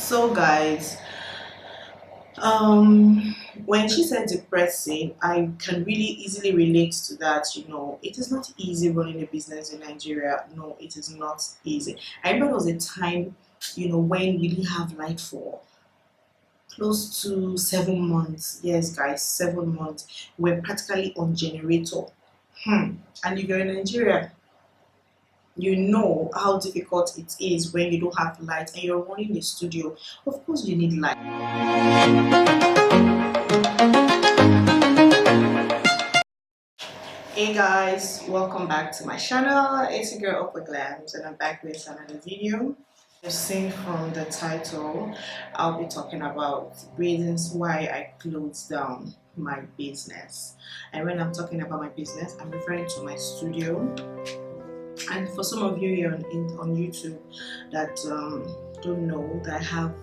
So guys, um when she said depressing, I can really easily relate to that. It is not easy running a business in Nigeria. No, it is not easy. I remember there was a time, when we didn't have light for close to 7 months. Yes, guys, 7 months. We're practically on generator. And if you're in Nigeria, you know how difficult it is when you don't have light and you're running a studio. Of course, you need light. Hey guys, welcome back to my channel. It's your girl Opaglamz and I'm back with another video. You've seen from the title, I'll be talking about reasons why I closed down my business. And when I'm talking about my business, I'm referring to my studio. And for some of you here on YouTube that don't know that I have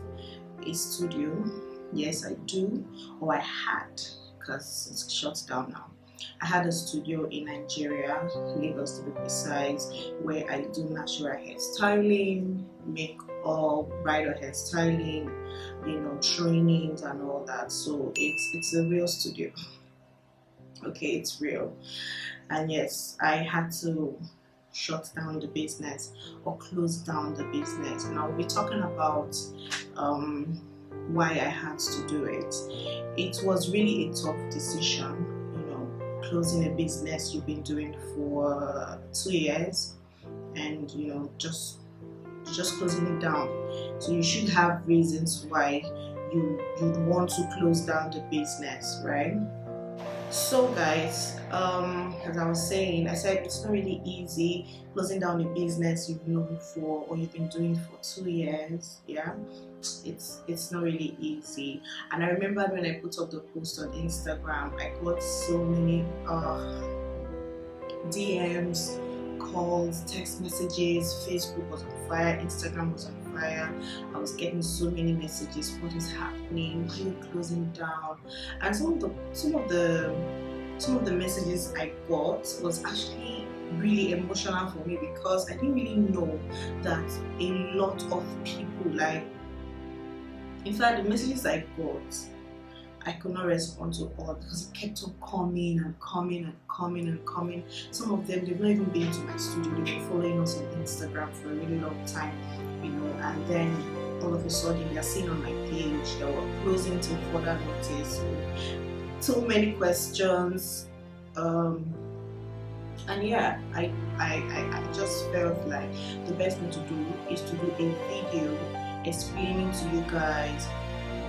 a studio, yes I do, or I had, because it's shut down now. I had a studio in Nigeria, Lagos to be precise, where I do natural hair styling, makeup, bridal hair styling, trainings and all that. So it's a real studio. Okay, it's real. And yes, I had to shut down the business or close down the business, and I'll be talking about why I had to do it. It was really a tough decision, closing a business you've been doing for 2 years, and just closing it down. So you should have reasons why you'd want to close down the business, right? So guys, as I was saying, I said it's not really easy closing down a business you've known for or you've been doing for 2 years. Yeah, it's not really easy. And I remember when I put up the post on Instagram, I got so many DMs, calls, text messages. Facebook was on fire, Instagram was on fire. I was getting so many messages. What is happening? Why are you closing down? And some of the messages I got was actually really emotional for me, because I didn't really know that a lot of people, like, in fact, the messages I got, I could not respond to all because it kept on coming and coming and coming and coming. Some of them, they've not even been to my studio, they've been following us on Instagram for a really long time, and then all of a sudden they are seeing on my page that we're closing till further notice. So many questions, and yeah, I just felt like the best thing to do is to do a video explaining to you guys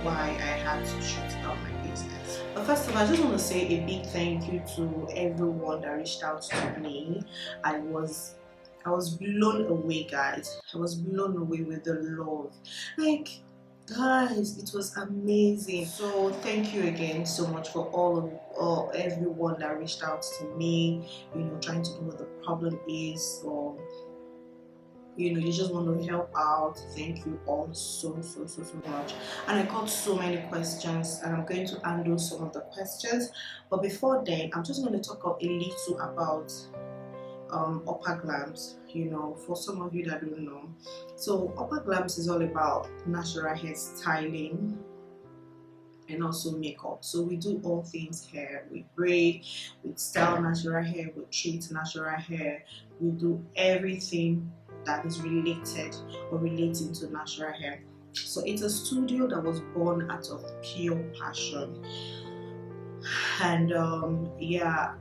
why I had to shut down my business. But first of all, I just want to say a big thank you to everyone that reached out to me. I was blown away, guys. I was blown away with the love. Like, guys, it was amazing. So thank you again so much for everyone that reached out to me, trying to know what the problem is, or you just want to help out. Thank you all so much. And I got so many questions, and I'm going to handle some of the questions. But before then, I'm just going to talk a little about Opaglamz, for some of you that don't know. So Opaglamz is all about natural hair styling and also makeup. So we do all things hair. We braid, we style natural hair, we treat natural hair, we do everything that is related or relating to natural hair. So it's a studio that was born out of pure passion. And yeah,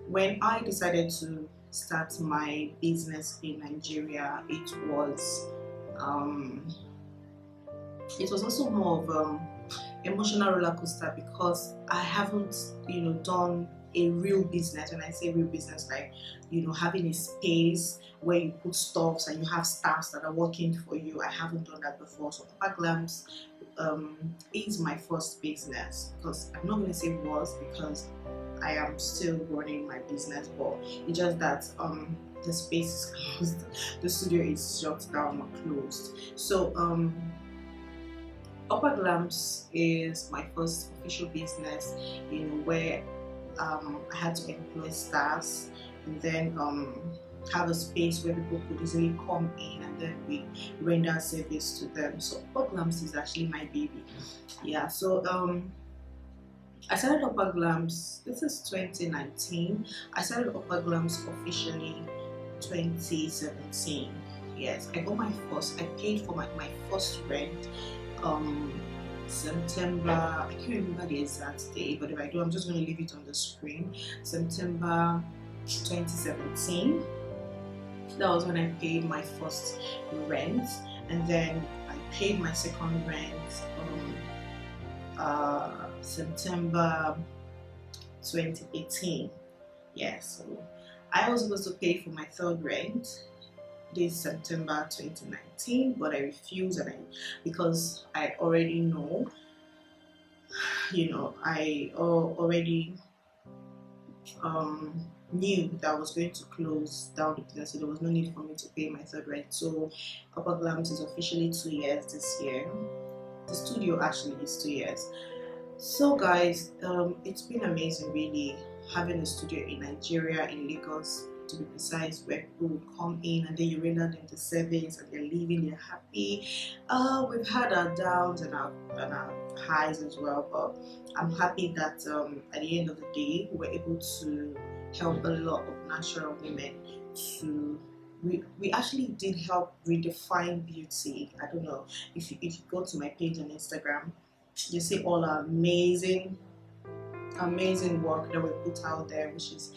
when I decided to start my business in Nigeria, it was also more of emotional roller coaster, because I haven't done a real business. When I say real business, like having a space where you put stuffs and you have staffs that are working for you. I haven't done that before. So Opaglamz is my first business, because I'm not going to say was, because I am still running my business, but it's just that the space is closed, the studio is shut down or closed. So Opaglamz is my first official business, where I had to employ staff, and then have a space where people could easily come in and then we render service to them. So Opaglamz is actually my baby. Yeah, so I started Opaglamz, this is 2019. I started Opaglamz officially 2017. Yes, I got I paid for my first rent um September, I can't remember the exact day, but if I do, I'm just going to leave it on the screen. September 2017. That was when I paid my first rent, and then I paid my second rent September 2018. Yeah, so I was supposed to pay for my third rent this September 2019, but I refused, because I already know, I already knew that I was going to close down the business, so there was no need for me to pay my third rent. So Opaglamz is officially 2 years this year. The studio actually is 2 years. So guys, it's been amazing really having a studio in Nigeria, in Lagos to be precise, where people would come in and then you render them the service and they're leaving, they're happy. We've had our downs and our highs as well, but I'm happy that at the end of the day we were able to help a lot of natural women to we actually did help redefine beauty. I don't know if you go to my page on Instagram, you see all our amazing work that we put out there, which is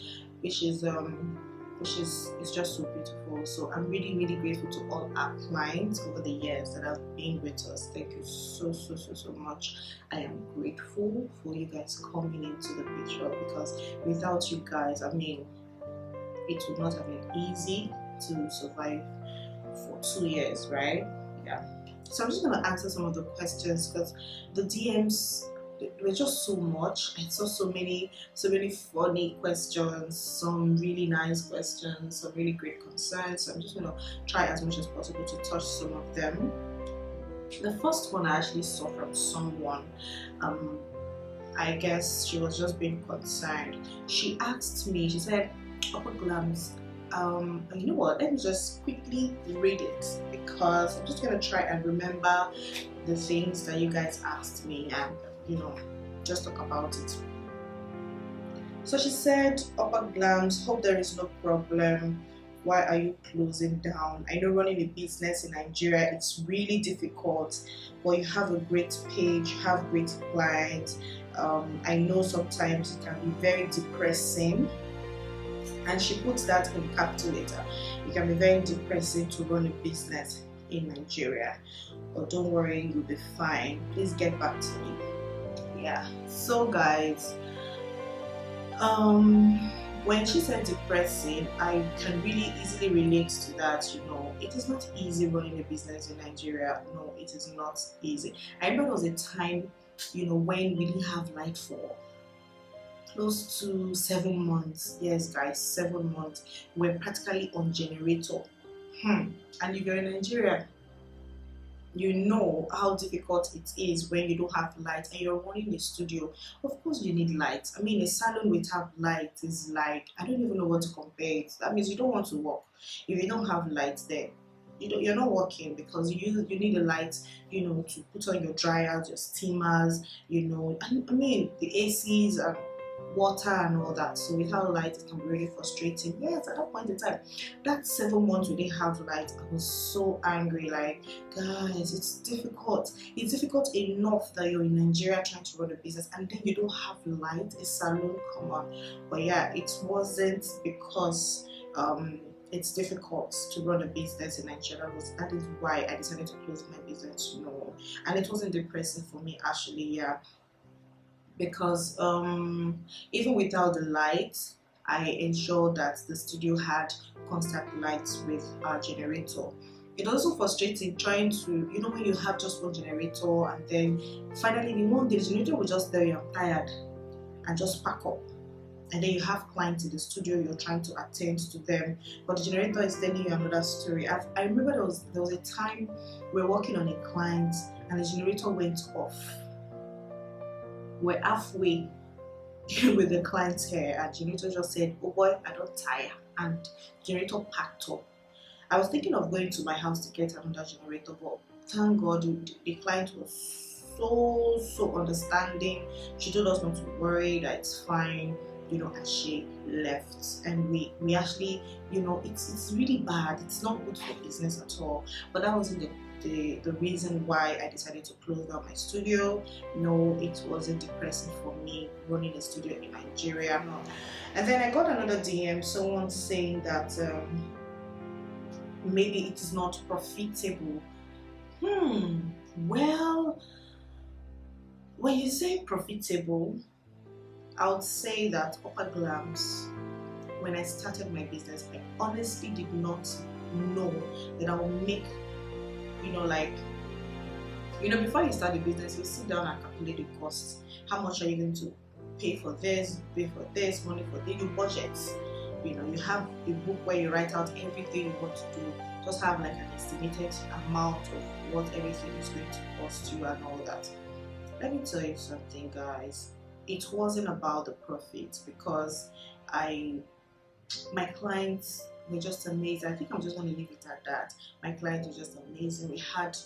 just so beautiful. So I'm really grateful to all our clients over the years that have been with us. Thank you so much. I am grateful for you guys coming into the picture, because without you guys, I mean, it would not have been easy to survive for 2 years, right? Yeah. So I'm just gonna answer some of the questions, because the DMs were just so much. I saw so many funny questions, some really nice questions, some really great concerns. So I'm just gonna try as much as possible to touch some of them. The first one I actually saw from someone. I guess she was just being concerned. She asked me, she said, Opaglamz, you know what, let me just quickly read it, because I'm just gonna try and remember the things that you guys asked me and just talk about it. So she said, Opaglamz, hope there is no problem. Why are you closing down? I know running a business in Nigeria, it's really difficult, but you have a great page, have great clients. I know sometimes it can be very depressing, and she puts that in capital letter. It can be very depressing to run a business in Nigeria, but don't worry, you'll be fine. Please get back to me. Yeah, so guys, when she said depressing, I can really easily relate to that. It is not easy running a business in Nigeria. No, it is not easy. I remember there was a time when we didn't have light for close to 7 months. Yes guys, 7 months. We're practically on generator. And if you're in Nigeria, you know how difficult it is when you don't have light and you're running a studio. Of course you need light. I mean, a salon without light is like, I don't even know what to compare it. That means you don't want to work if you don't have light there. You're not working, because you need a light, to put on your dryers, your steamers, and I mean the ACs and water and all that. So without light, it can be really frustrating. Yes, at that point in time, that 7 months we didn't have light, I was so angry. Like, guys, it's difficult. It's difficult enough that you're in Nigeria trying to run a business and then you don't have light. A salon, come on. But yeah, it wasn't because it's difficult to run a business in Nigeria. That is why I decided to close my business. And it wasn't depressing for me actually. Yeah, because even without the light, I ensured that the studio had constant lights with our generator. It was also frustrating trying to, when you have just one generator and then finally the generator will just tell you I'm tired and just pack up. And then you have clients in the studio, you're trying to attend to them, but the generator is telling you another story. I remember there was a time we were working on a client and the generator went off. We're halfway with the client's hair and generator just said, oh boy, I don't tire. and generator packed up. I was thinking of going to my house to get another generator, but thank God the client was so understanding. She told us not to worry, that it's fine, and she left. And we actually, it's really bad. It's not good for business at all. But that wasn't the reason why I decided to close down my studio. No, it wasn't depressing for me running a studio in Nigeria. No. And then I got another DM, someone saying that maybe it is not profitable. Well, when you say profitable, I would say that Opaglamz, when I started my business, I honestly did not know that I would make, before you start the business, you sit down and calculate the costs. How much are you going to pay for this, money for this, you budget. You have a book where you write out everything you want to do. Just have like an estimated amount of what everything is going to cost you and all that. Let me tell you something, guys. It wasn't about the profit, because my clients were just amazing. I think I'm just going to leave it at that. My clients were just amazing. We had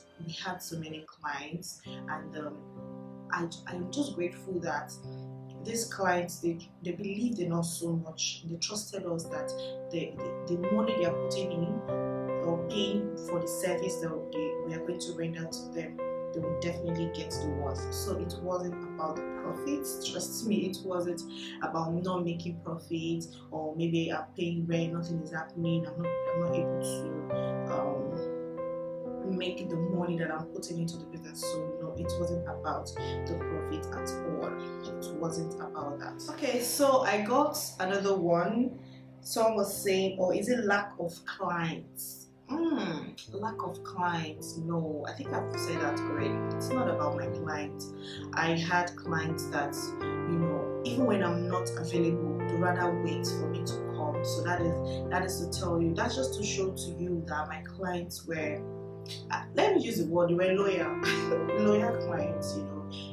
so many clients, and I'm just grateful that these clients, they believed in us so much. They trusted us that the money they are putting in or paying for the service that we are going to render to them, they will definitely get the worth. So it wasn't about the profits. Trust me, it wasn't about not making profit, or maybe I'm paying rent, nothing is happening, I'm not able to make the money that I'm putting into the business. So no, it wasn't about the profit at all. It wasn't about that. Okay, so I got another one. Someone was saying, or is it lack of clients? Lack of clients. No, I think I've said that already. It's not about my clients. I had clients that, even when I'm not available, they rather wait for me to come. So that is to tell you, that's just to show to you that my clients were, let me use the word, they were loyal clients.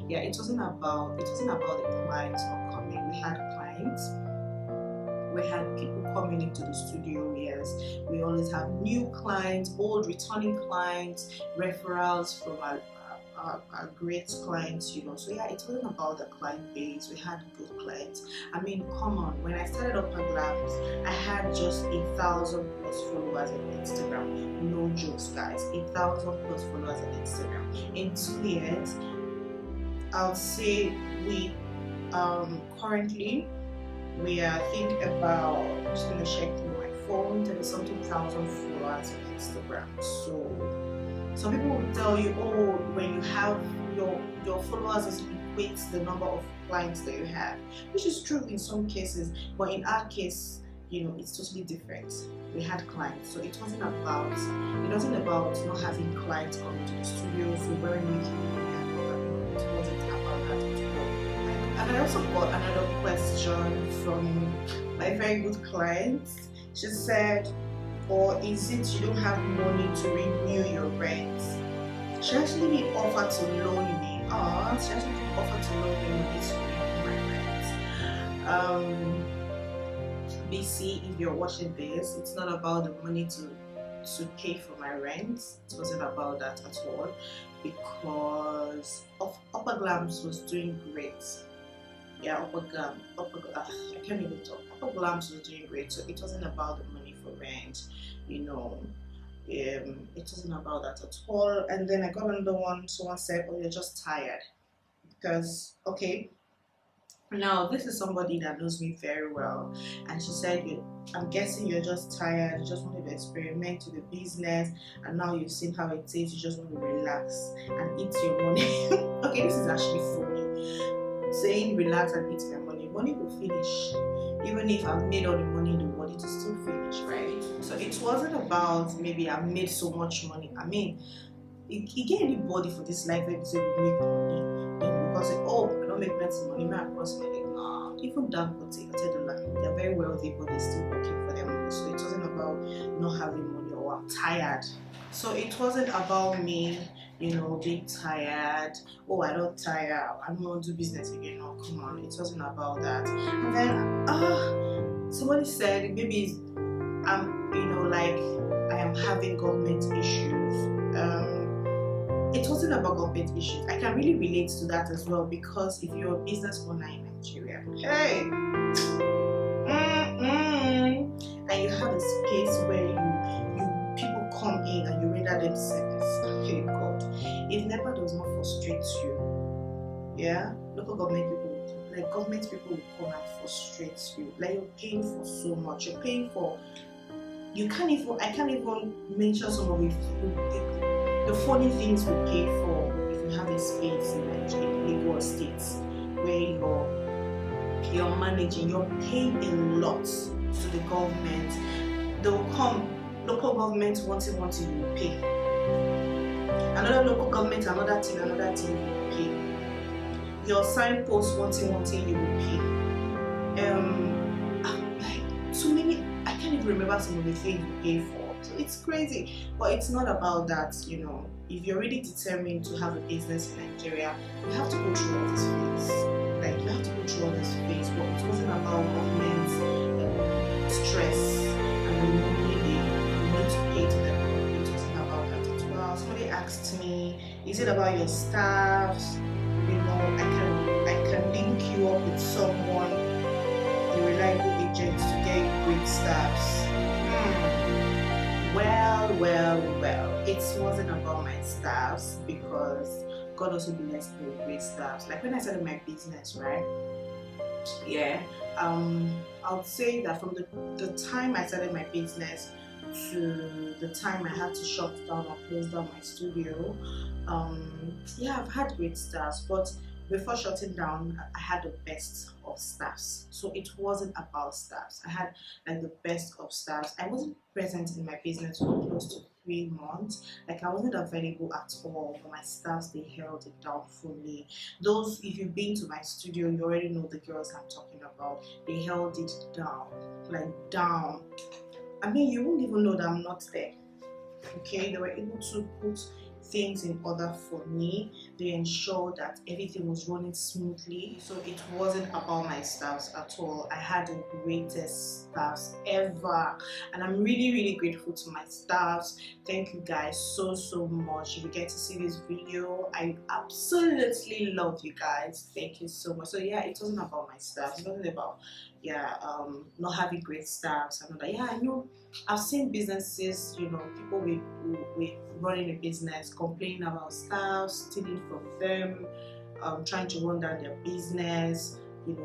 Yeah, it wasn't about the clients not coming. We had clients. We had people coming into the studio. Yes, we always have new clients, old returning clients, referrals from our great clients, So yeah, it wasn't about the client base. We had good clients. I mean, come on, when I started Opaglamz, I had just 1,000 plus followers on Instagram. No jokes, guys. 1,000 plus followers on Instagram. In 2 years, I would say we currently, we are thinking about, I'm just going to check through my phone, there is something 1,000 followers on Instagram. So some people will tell you, oh, when you have your followers, it equates the number of clients that you have, which is true in some cases, but in our case, it's totally different. We had clients, so it wasn't about not having clients coming to the studio, so we weren't making money and all that. It wasn't about that at all. And I also got another question from my very good client. She said, or is it you don't have money to renew your rent? She actually did offer to loan me. She actually did offer to loan me money to renew my rent. BC, if you're watching this, it's not about the money to pay for my rent. It wasn't about that at all, because Opaglamz was doing great. Yeah, I can't even talk. Opaglamz was doing great, so it wasn't about the money for rent, it wasn't about that at all. And then I got another one. Someone said, oh, you're just tired. Because, okay, now this is somebody that knows me very well, and she said, I'm guessing you're just tired, you just wanted to experiment with the business, and now you've seen how it is, you just want to relax and eat your money. Okay, this is actually funny. Saying relax and eat my money will finish. Even if I've made all the money in the world, it will still finish, right? So it wasn't about maybe I've made so much money. I mean, you get anybody for this life where they say we make money, because I don't make plenty money, may I cross my leg? Nah, even Dangote, I tell them, they're very wealthy, but they're still working for their money. So it wasn't about not having money or I'm tired. So it wasn't about me, being tired. Oh, I don't tire, I don't want to do business again. Come on, it wasn't about that. And then somebody said maybe like I am having government issues. It wasn't about government issues. I can really relate to that as well, because if you're a business owner in Nigeria, hey, and you have a space where you people come in and you render them service, hey God, if NEPA does not frustrate you, yeah, local government people, like government people will come and frustrate you. Like you're paying for so much. You're paying for, I can't even mention some of the funny things we pay for if you have a space in Lagos State where you're managing. You're paying a lot to the government. They'll come, local government wanting you will pay. Another local government, another thing you will pay. Your signpost wanting you will pay. Like too many, I can't even remember some of the things you pay for. So it's crazy, but it's not about that. If you're really determined to have a business in Nigeria, you have to go through all this phase. Like you have to go through all this phase. But it wasn't about government stress and the money you need to pay to them. It wasn't about that as well. Somebody asked me, is it about your staffs? I can link you up with someone, a reliable agent, to get great staffs. Well, it wasn't about my staffs, because God also blessed me with great staffs. Like when I started my business, right? Yeah, I would say that from the time I started my business to the time I had to shut down or close down my studio, yeah, I've had great staffs, but before shutting down, I had the best of staffs. So it wasn't about staffs. I had like the best of staffs. I wasn't present in my business for close to 3 months. Like I wasn't available at all, but my staffs, they held it down for me. Those, if you've been to my studio, you already know the girls I'm talking about. They held it down, like down. I mean, you won't even know that I'm not there. Okay, they were able to put things in order for me. They ensured that everything was running smoothly. So it wasn't about my staffs at all. I had the greatest staffs ever, and I'm really grateful to my staffs. Thank you guys so much. If you get to see this video, I absolutely love you guys. Thank you so much. So yeah, it wasn't about my staffs. It wasn't about not having great staffs and all that. Yeah, I know I've seen businesses, people with running a business complaining about staff, stealing from them, trying to run down their business,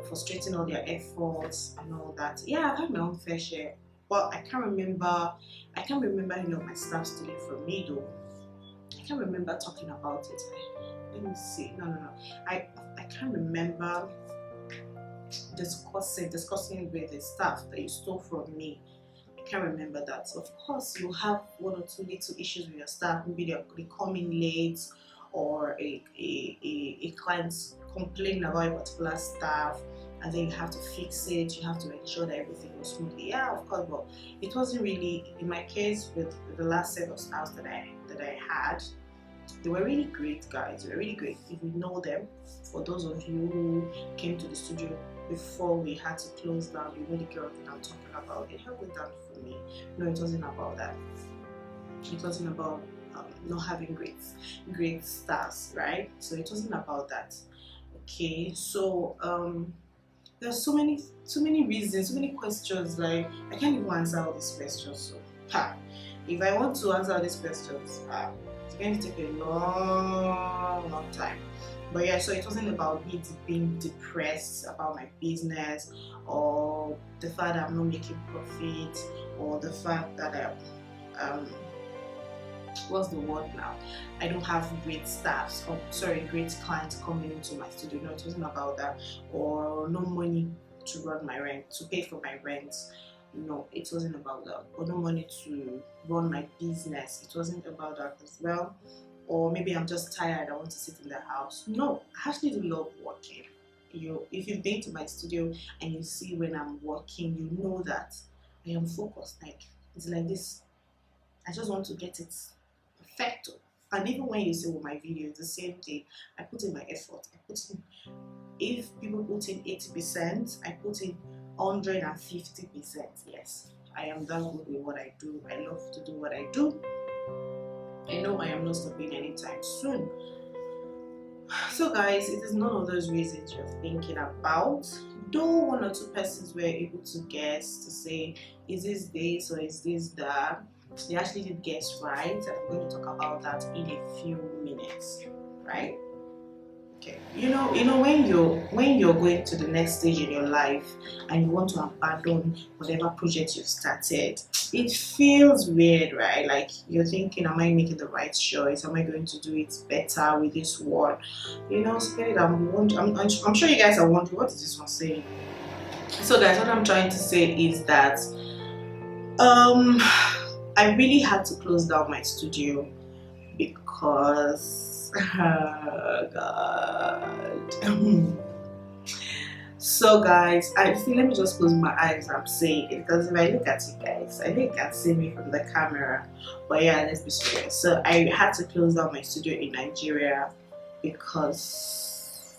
frustrating all their efforts and all that. Yeah, I've had my own fair share, but I can't remember any of my staff stealing from me though. I can't remember talking about it. Let me see. No. I can't remember discussing with the staff that you stole from me. I can't remember that. So of course, you have 1 or 2 little issues with your staff. Maybe they come in late, or a client complaining about a particular staff, and then you have to fix it. You have to ensure that everything goes smoothly. Yeah, of course, but it wasn't really in my case with the last set of staffs that I had. They were really great guys. They were really great. If you know them, for those of you who came to the studio before we had to close down, you know the girl that I'm talking about. They held it down for me. No, it wasn't about that. It wasn't about not having great stars, right? So it wasn't about that. Okay, so there's so many reasons, so many questions. Like I can't even answer all these questions. So if I want to answer all these questions, it's going to take a long time. But yeah, so it wasn't about me being depressed about my business, or the fact that I'm not making profit, or the fact that what's the word now? I don't have great staffs, great clients coming into my studio. No, it wasn't about that. Or no money to run my rent, to pay for my rent. No, it wasn't about that. Or no money to run my business. It wasn't about that as well. Or maybe I'm just tired, I want to sit in the house. No, I actually do love working. If you've been to my studio and you see when I'm working, you know that I am focused. Like it's like this. I just want to get it perfecto. And even when you see with my video, it's the same thing. I put in my effort. If people put in 80%, I put in 150%. Yes, I am that good with what I do. I love to do what I do. I know I am not stopping anytime soon. So guys, it is none of those reasons you're thinking about. Though one or two persons were able to guess, to say, is this or is this that? They actually did guess right, and I'm going to talk about that in a few minutes, right? Okay. You know when you're going to the next stage in your life and you want to abandon whatever project you've started, it feels weird, right? Like you're thinking, am I making the right choice? Am I going to do it better with this one? Spirit, I'm sure you guys are wondering, what is this one saying? So guys, what I'm trying to say is that I really had to close down my studio because oh God. So guys, let me just close my eyes. I'm saying it because if I look at you guys, I think you can see me from the camera. But yeah, let's be serious. So I had to close down my studio in Nigeria because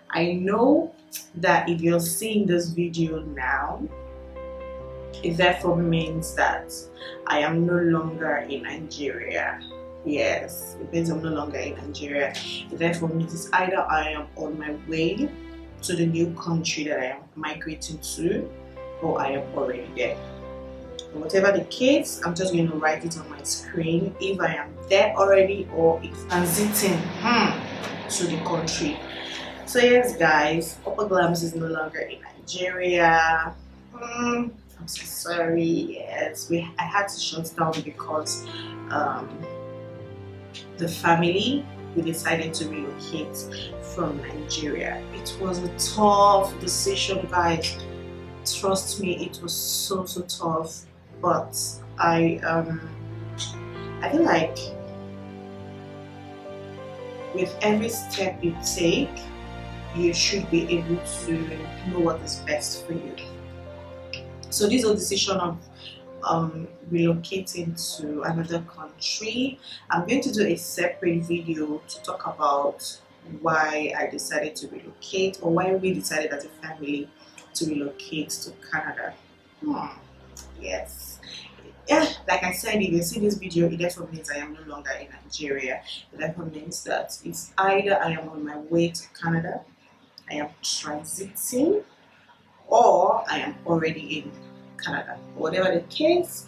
I know that if you're seeing this video now, it therefore means that I am no longer in Nigeria. Yes, it means I'm no longer in Nigeria. It therefore means it's either I am on my way to the new country that I am migrating to, or I am already there. And whatever the case, I'm just going to write it on my screen if I am there already or if transiting to the country. So yes guys, Opaglamz is no longer in Nigeria. I'm so sorry. Yes, I had to shut down because the family, we decided to relocate from Nigeria. It was a tough decision, guys. Trust me, it was so tough. But I feel like with every step you take, you should be able to know what is best for you. So this is a decision of relocating to another country. I'm going to do a separate video to talk about why I decided to relocate, or why we decided as a family to relocate to Canada. Yes. Yeah, like I said, if you see this video, it therefore means I am no longer in Nigeria. It therefore means that it's either I am on my way to Canada, I am transiting, or I am already in Canada. Whatever the case,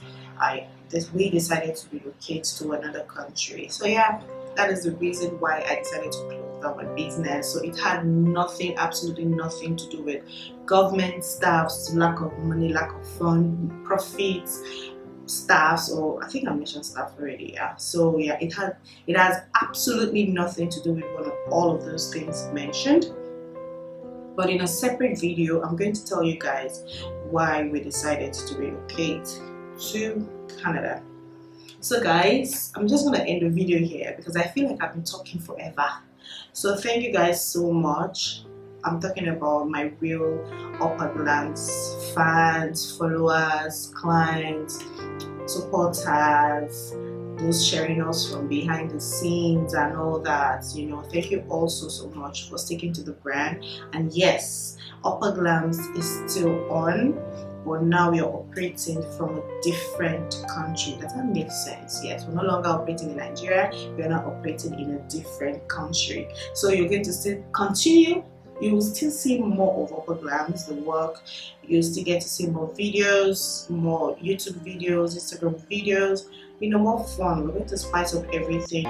we decided to relocate to another country. So yeah, that is the reason why I decided to close down my business. So it had nothing, absolutely nothing to do with government staffs, lack of money, lack of fund, profits, staffs, or I think I mentioned staff already. Yeah. So yeah, it has absolutely nothing to do with all of those things mentioned. But in a separate video, I'm going to tell you guys why we decided to relocate to Canada. So guys, I'm just going to end the video here because I feel like I've been talking forever. So thank you guys so much. I'm talking about my real Opaglamz fans, followers, clients, supporters, those sharing us from behind the scenes and all that. Thank you all so much for sticking to the brand. And yes, Opaglamz is still on, but now we are operating from a different country. Does that make sense? Yes, we're no longer operating in Nigeria, we're now operating in a different country. So you're going to still continue. You will still see more of Opaglamz, the work. You'll still get to see more videos, more YouTube videos, Instagram videos, more fun. We're going to spice up everything.